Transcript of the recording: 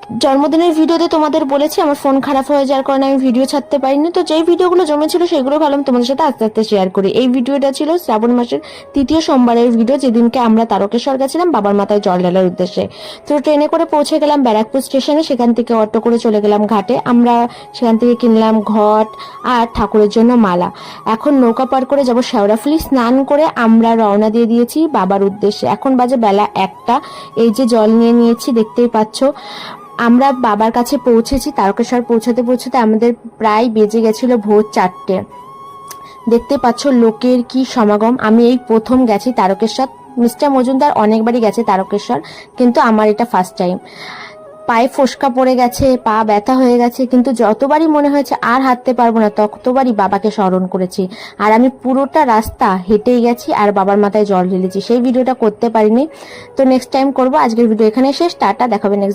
জন্মদিনের ভিডিওতে তোমাদের বলেছি আমার ফোন খারাপ হয়ে যাওয়ার কারণে আমি ভিডিও ছাড়তে পারিনি। তো যেই ভিডিওগুলো জমেছিল সেগুলো ভাবলাম তোমাদের সাথে আস্তে আস্তে শেয়ার করি। এই ভিডিওটা ছিল শ্রাবণ মাসের 3য় সোমবারের ভিডিও, যেদিনকে আমরা তারকেশ্বর গেছিলাম বাবার মাথায় জল ঢালার উদ্দেশ্যে। তো ট্রেনে করে পৌঁছে গেলাম ব্যারাকপুর স্টেশনে, সেখান থেকে অটো করে চলে গেলাম ঘাটে। আমরা সেখান থেকে কিনলাম ঘট আর ঠাকুরের জন্য মালা। এখন নৌকা পার করে যাব শেওড়াফুলি। স্নান করে আমরা রওনা দিয়ে দিয়েছি বাবার উদ্দেশ্যে। এখন বাজে বেলা 1টা। এই যে জল নিয়ে নিয়েছি, দেখতেই পাচ্ছ। আমরা বাবার কাছে পৌঁছেছি। তারকেশ্বর পৌঁছাতে পৌঁছাতে আমাদের প্রায় বেজে গেছিল ভোর 4টে। দেখতে পাচ্ছ লোকের কি সমাগম। আমি এই প্রথম গেছি তারকেশ্বর। মিস্টার মজুমদার অনেকবারই গেছে তারকেশ্বর, কিন্তু আমার এটা ফার্স্ট টাইম। পায়ে ফোসকা পড়ে গেছে, পা ব্যথা হয়ে গেছে, কিন্তু যতবারই মনে হয়েছে আর হাঁটতে পারবো না ততবারই বাবাকে স্মরণ করেছি। আর আমি পুরোটা রাস্তা হেঁটেই গেছি আর বাবার মাথায় জল ঢেলেছি। সেই ভিডিওটা করতে পারিনি, তো নেক্সট টাইম করবো। আজকের ভিডিও এখানে শেষ। টাটা, দেখাবে নেক্সট।